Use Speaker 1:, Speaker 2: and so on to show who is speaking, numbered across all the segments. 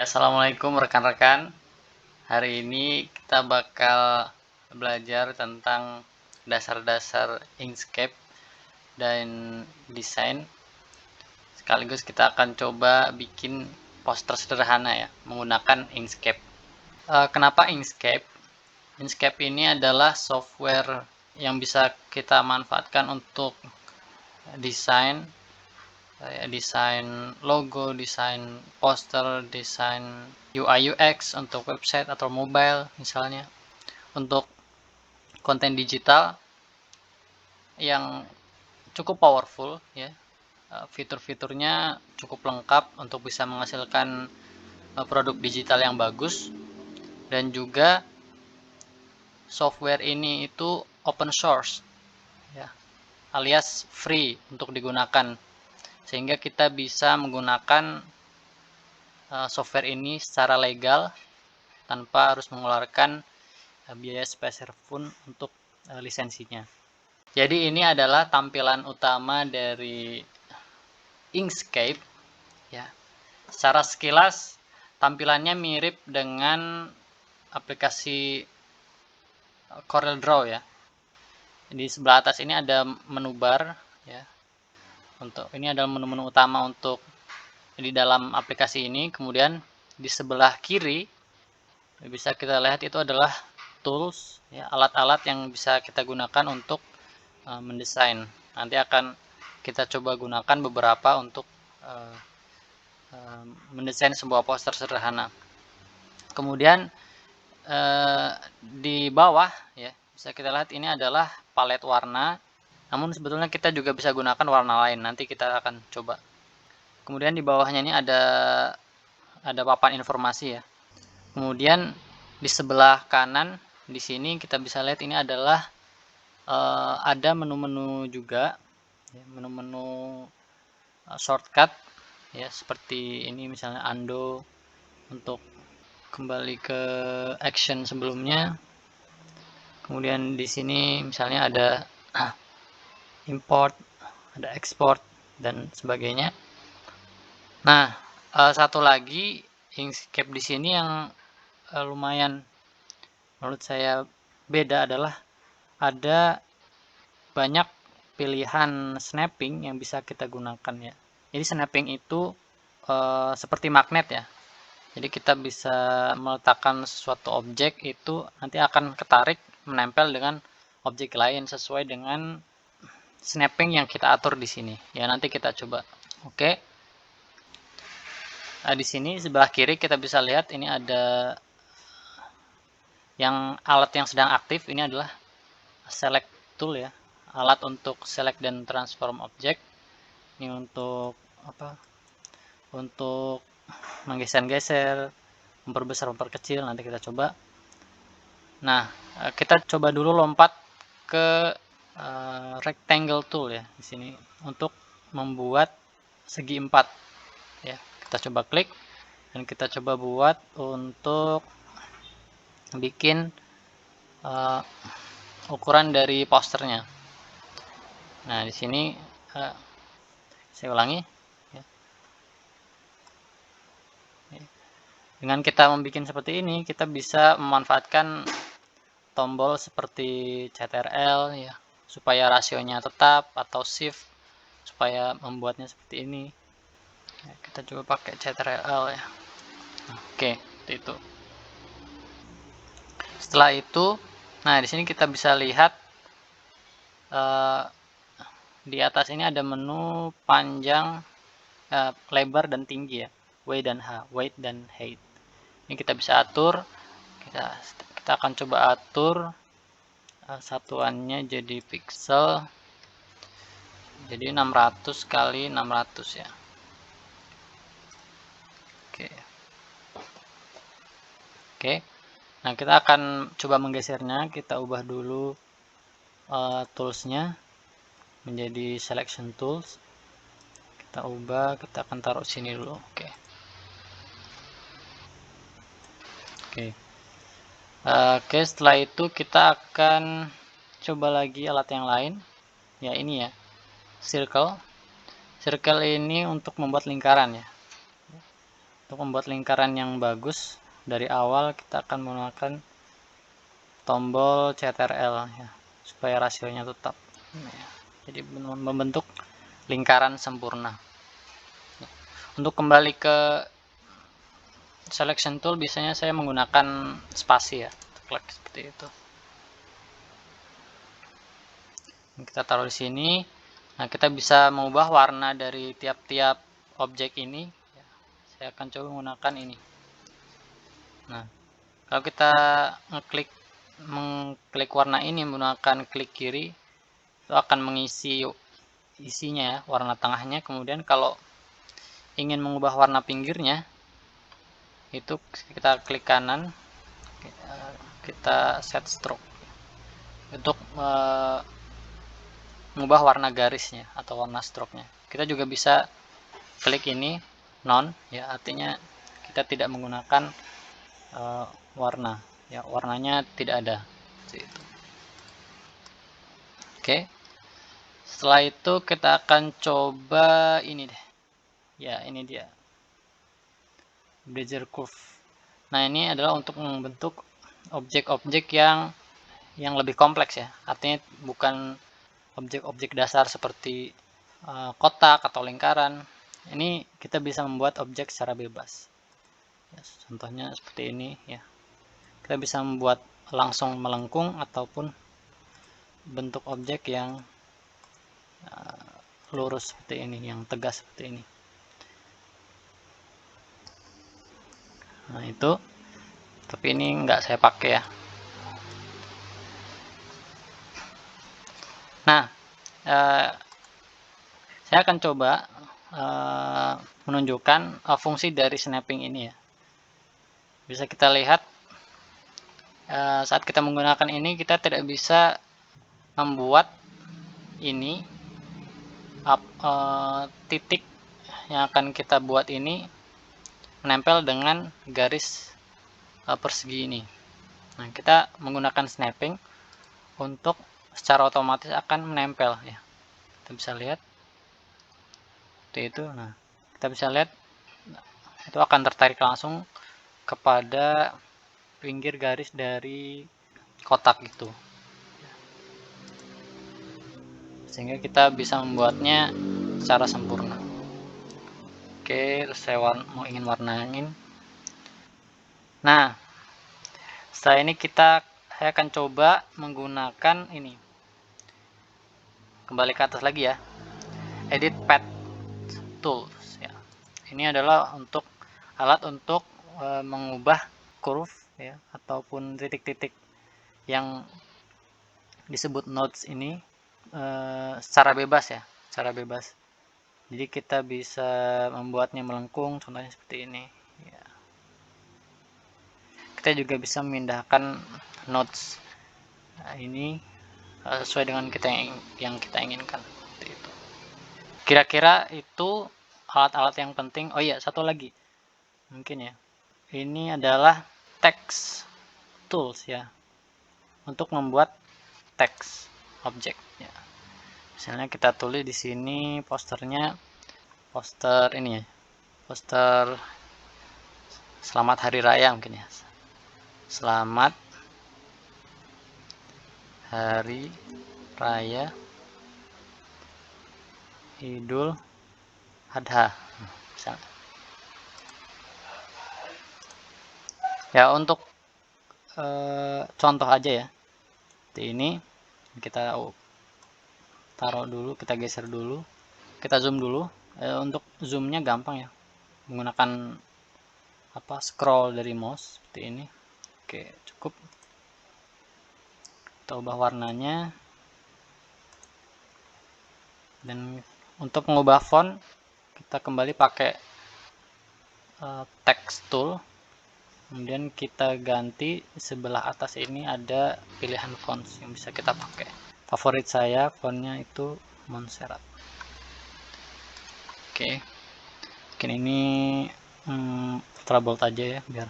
Speaker 1: Assalamualaikum rekan-rekan. Hari ini kita bakal belajar tentang dasar-dasar Inkscape dan desain. Sekaligus kita akan coba bikin poster sederhana ya, menggunakan Inkscape. Kenapa Inkscape? Inkscape ini adalah software yang bisa kita manfaatkan untuk desain logo, desain poster, desain UI UX untuk website atau mobile misalnya, untuk konten digital yang cukup powerful ya. Fitur-fiturnya cukup lengkap untuk bisa menghasilkan produk digital yang bagus, dan juga software ini itu open source ya, alias free untuk digunakan, sehingga kita bisa menggunakan software ini secara legal tanpa harus mengeluarkan biaya sepeser pun untuk lisensinya. Jadi ini adalah tampilan utama dari Inkscape ya. Secara sekilas tampilannya mirip dengan aplikasi CorelDRAW ya. Di sebelah atas ini ada menu bar ya. Untuk ini adalah menu-menu utama untuk di dalam aplikasi ini. Kemudian di sebelah kiri bisa kita lihat itu adalah tools ya, alat-alat yang bisa kita gunakan untuk mendesain. Nanti akan kita coba gunakan beberapa untuk mendesain sebuah poster sederhana. Kemudian di bawah ya, bisa kita lihat ini adalah palet warna. Namun sebetulnya kita juga bisa gunakan warna lain. Nanti kita akan coba. Kemudian di bawahnya ini ada papan informasi ya. Kemudian di sebelah kanan di sini kita bisa lihat ini adalah ada menu-menu juga, menu-menu shortcut ya, seperti ini misalnya undo untuk kembali ke action sebelumnya. Kemudian di sini misalnya ada import, ada export dan sebagainya. Nah, satu lagi Inkscape di sini yang lumayan menurut saya beda adalah ada banyak pilihan snapping yang bisa kita gunakan ya. Jadi snapping itu seperti magnet ya. Jadi kita bisa meletakkan suatu objek itu nanti akan ketarik menempel dengan objek lain sesuai dengan snapping yang kita atur di sini. Ya nanti kita coba. Oke. Nah, di sini sebelah kiri kita bisa lihat ini ada yang alat yang sedang aktif, ini adalah select tool ya. Alat untuk select dan transform objek. Ini untuk apa? Untuk menggeser-geser, memperbesar, memperkecil. Nanti kita coba. Nah, kita coba dulu lompat ke rectangle tool ya di sini untuk membuat segi 4 ya. Kita coba klik dan kita coba buat untuk bikin ukuran dari posternya. Nah, di sini saya ulangi ya. Dengan kita membuat seperti ini, kita bisa memanfaatkan tombol seperti CTRL ya, supaya rasionya tetap, atau shift supaya membuatnya seperti ini. Ya, kita coba pakai CTRL ya. Oke, itu. Setelah itu, nah di sini kita bisa lihat di atas ini ada menu panjang, lebar dan tinggi ya, weight dan height. Ini kita bisa atur. Kita akan coba atur satuannya jadi pixel, jadi 600 kali 600 ya. Oke. Nah, kita akan coba menggesernya. Kita ubah dulu toolsnya menjadi selection tools. Kita ubah, kita akan taruh sini dulu. Oke. Oke, setelah itu kita akan coba lagi alat yang lain. Ya, ini ya. Circle. Circle ini untuk membuat lingkaran ya. Untuk membuat lingkaran yang bagus, dari awal kita akan menggunakan tombol CTRL ya, supaya rasionya tetap. Ya, jadi membentuk lingkaran sempurna. Untuk kembali ke selection tool, biasanya saya menggunakan spasi ya, klik seperti itu. Kita taruh di sini. Nah, kita bisa mengubah warna dari tiap-tiap objek ini. Saya akan coba menggunakan ini. Nah, kalau kita mengklik warna ini menggunakan klik kiri, itu akan mengisi isinya ya, warna tengahnya. Kemudian kalau ingin mengubah warna pinggirnya, itu kita klik kanan, kita set stroke untuk mengubah warna garisnya atau warna stroke-nya. Kita juga bisa klik ini none ya, artinya kita tidak menggunakan warna ya, warnanya tidak ada. Oke, setelah itu kita akan coba ini deh ya, ini dia Bezier curve. Nah, ini adalah untuk membentuk objek-objek yang lebih kompleks ya, artinya bukan objek-objek dasar seperti kotak atau lingkaran. Ini kita bisa membuat objek secara bebas ya, contohnya seperti ini ya. Kita bisa membuat langsung melengkung ataupun bentuk objek yang lurus seperti ini, yang tegas seperti ini. Nah, itu, tapi ini enggak saya pakai ya. Nah, saya akan coba menunjukkan fungsi dari snapping ini ya. Bisa kita lihat saat kita menggunakan ini, kita tidak bisa membuat ini titik yang akan kita buat ini menempel dengan garis persegi ini. Nah, kita menggunakan snapping untuk secara otomatis akan menempel ya. Kita bisa lihat seperti itu. Nah, kita bisa lihat itu akan tertarik langsung kepada pinggir garis dari kotak itu, sehingga kita bisa membuatnya secara sempurna. Oke, terus saya ingin warnain. Nah, setelah ini saya akan coba menggunakan ini. Kembali ke atas lagi ya, edit path tools ya. Ini adalah untuk alat untuk mengubah curve ya, ataupun titik-titik yang disebut nodes ini secara bebas ya, secara bebas. Jadi kita bisa membuatnya melengkung, contohnya seperti ini ya. Kita juga bisa memindahkan nodes ini sesuai dengan yang kita inginkan. Itu kira-kira itu alat-alat yang penting. Oh iya, satu lagi mungkin ya, ini adalah text tools ya, untuk membuat teks objek ya. Misalnya kita tulis di sini posternya, poster ini ya, poster selamat hari raya mungkin ya, selamat hari raya Idul Adha misalnya. Ya, untuk contoh aja ya, seperti ini. Kita taruh dulu, kita geser dulu, kita zoom dulu. Untuk zoomnya gampang ya, menggunakan scroll dari mouse seperti ini. Oke, cukup. Kita ubah warnanya. Dan untuk mengubah font, kita kembali pakai text tool. Kemudian kita ganti sebelah atas ini ada pilihan font yang bisa kita pakai. Favorit saya fontnya itu Montserrat. Oke, mungkin ini ultra bold aja ya, biar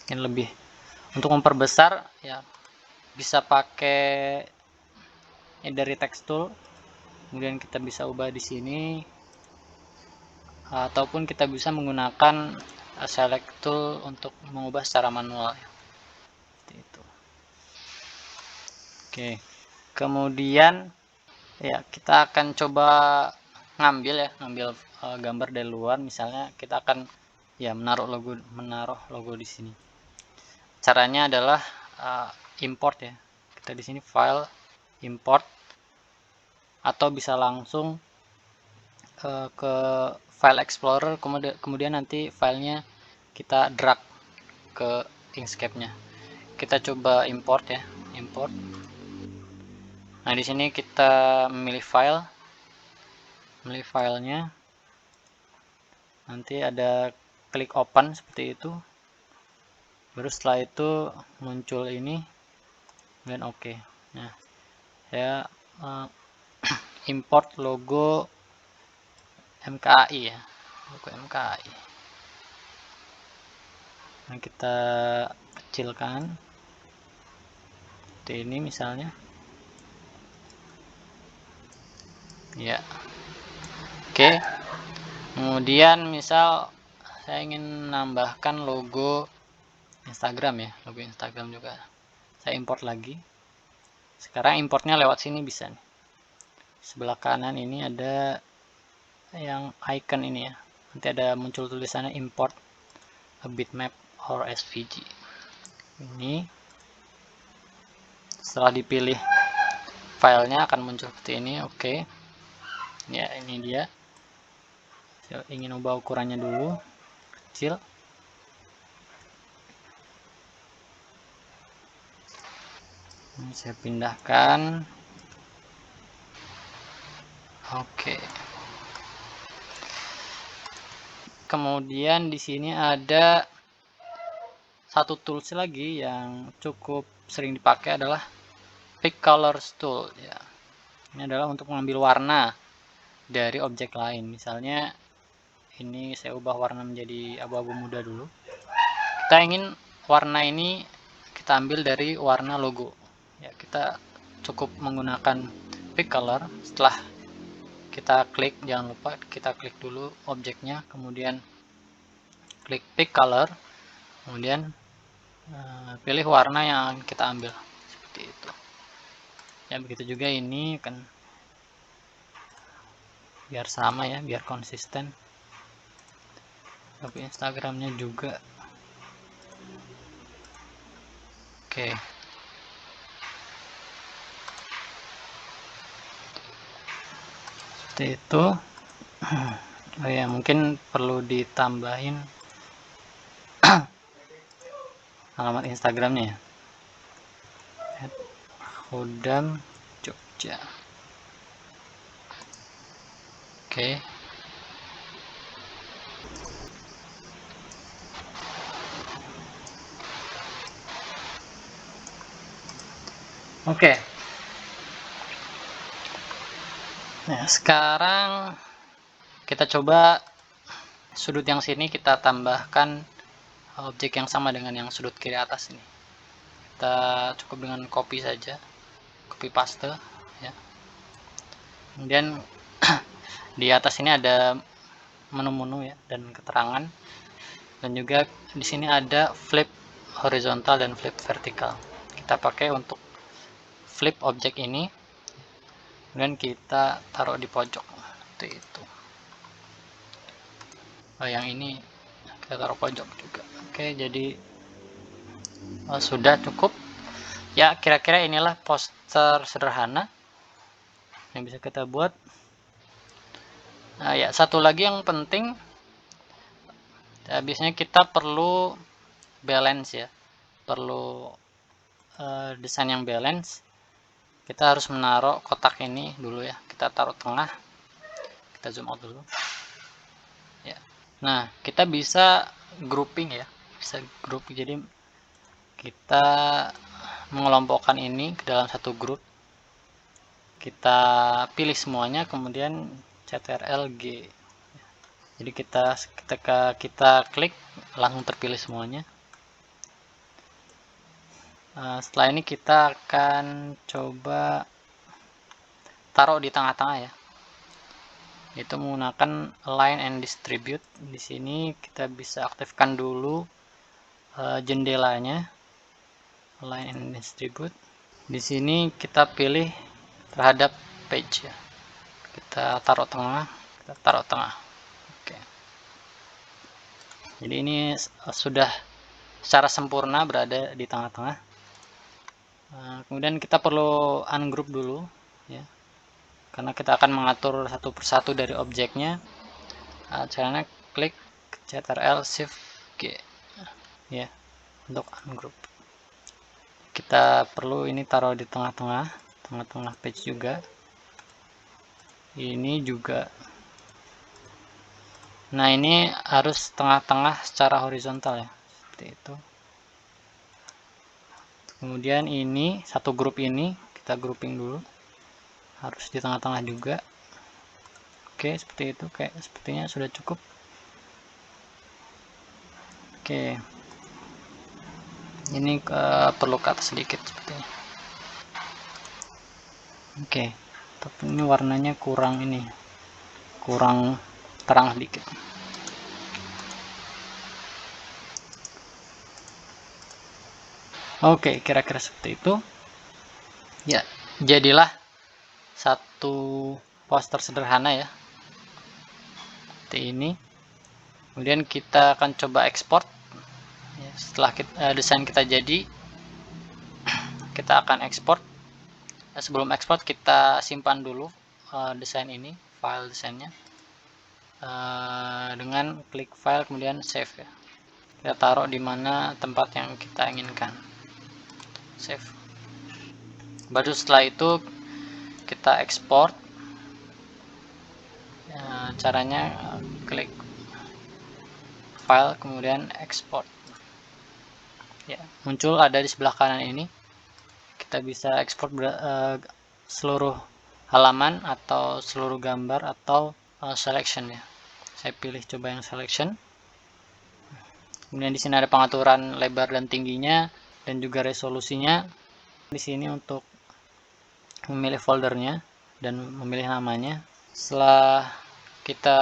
Speaker 1: mungkin lebih. Untuk memperbesar ya, bisa pakai dari text tool. Kemudian kita bisa ubah di sini ataupun kita bisa menggunakan select tool untuk mengubah secara manual ya. Seperti itu. Oke, kemudian ya kita akan coba ngambil gambar dari luar. Misalnya kita akan ya menaruh logo di sini. Caranya adalah import ya. Kita di sini file import, atau bisa langsung ke file explorer, kemudian nanti filenya kita drag ke Inkscape-nya. Kita coba import ya, import. Nah, di sini kita memilih filenya. Nanti ada klik open seperti itu. Baru setelah itu muncul ini, dan oke. Nah, saya import logo MKAI ya, logo MKAI. Nah, kita kecilkan seperti ini misalnya ya. Oke, kemudian misal saya ingin menambahkan logo Instagram ya, logo Instagram juga saya import lagi. Sekarang importnya lewat sini bisa nih, sebelah kanan ini ada yang icon ini ya, nanti ada muncul tulisannya import a bitmap or SVG. Ini setelah dipilih filenya akan muncul seperti ini. Oke ya, ini dia. Saya ingin ubah ukurannya dulu kecil. Ini saya pindahkan. Oke, kemudian di sini ada satu tools lagi yang cukup sering dipakai, adalah pick colors tool ya. Ini adalah untuk mengambil warna dari objek lain. Misalnya ini saya ubah warna menjadi abu-abu muda dulu. Kita ingin warna ini kita ambil dari warna logo ya, kita cukup menggunakan pick color. Setelah kita klik, jangan lupa kita klik dulu objeknya, kemudian klik pick color, kemudian pilih warna yang kita ambil seperti itu ya. Begitu juga ini kan, biar sama ya, biar konsisten. Tapi Instagramnya juga. Oke, seperti itu. Oh ya, mungkin perlu ditambahin alamat Instagramnya ya, @khodam Jogja. Oke, oke. Nah, sekarang kita coba sudut yang sini kita tambahkan objek yang sama dengan yang sudut kiri atas ini. Kita cukup dengan copy saja, copy paste ya. Kemudian di atas ini ada menu-menu ya dan keterangan, dan juga di sini ada flip horizontal dan flip vertikal. Kita pakai untuk flip objek ini, kemudian kita taruh di pojok seperti itu. Oh, yang ini kita taruh pojok juga. Oke, jadi sudah cukup ya, kira-kira inilah poster sederhana yang bisa kita buat. Nah ya, satu lagi yang penting ya, biasanya kita perlu balance ya, perlu desain yang balance. Kita harus menaruh kotak ini dulu ya, kita taruh tengah, kita zoom out dulu ya. Nah, kita bisa grouping ya, bisa group. Jadi kita mengelompokkan ini ke dalam satu grup, kita pilih semuanya, kemudian Ctrl G. Jadi ketika kita klik langsung terpilih semuanya. Setelah ini kita akan coba taruh di tengah-tengah ya. yaitu menggunakan align and distribute. Di sini kita bisa aktifkan dulu jendelanya, align and distribute. Di sini kita pilih terhadap page ya. Kita taruh tengah, Oke. Jadi ini sudah secara sempurna berada di tengah-tengah. Kemudian kita perlu ungroup dulu ya, karena kita akan mengatur satu persatu dari objeknya. Caranya klik Ctrl Shift G ya untuk ungroup. Kita perlu ini taruh di tengah-tengah page juga. Ini juga. Nah, ini harus tengah-tengah secara horizontal ya, seperti itu. Kemudian ini satu grup ini kita grouping dulu, harus di tengah-tengah juga. Oke, seperti itu, kayak sepertinya sudah cukup. Oke, ini perlu ke atas sedikit sepertinya. Oke, tapi ini warnanya kurang terang sedikit. Oke, kira-kira seperti itu ya. Jadilah satu poster sederhana ya, seperti ini. Kemudian kita akan coba ekspor ya. Setelah desain kita jadi, kita akan ekspor. Sebelum ekspor kita simpan dulu desain ini, file desainnya, dengan klik file kemudian save ya. Kita taruh di mana tempat yang kita inginkan, save. Baru setelah itu kita ekspor. Caranya klik file kemudian ekspor ya, muncul ada di sebelah kanan ini. Kita bisa ekspor seluruh halaman atau seluruh gambar atau selection ya. Saya pilih coba yang selection. Kemudian di sini ada pengaturan lebar dan tingginya dan juga resolusinya. Di sini untuk memilih foldernya dan memilih namanya. Setelah kita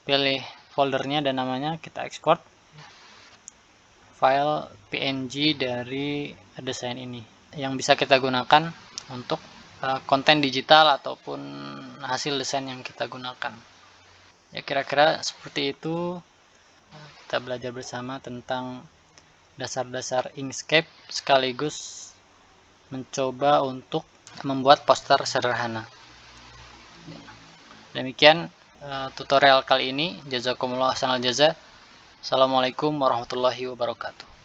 Speaker 1: pilih foldernya dan namanya, kita ekspor file PNG dari desain ini yang bisa kita gunakan untuk konten digital ataupun hasil desain yang kita gunakan ya. Kira-kira seperti itu. Kita belajar bersama tentang dasar-dasar Inkscape sekaligus mencoba untuk membuat poster sederhana. Demikian tutorial kali ini. Jazakumullah ahsanal jaza. Assalamualaikum warahmatullahi wabarakatuh.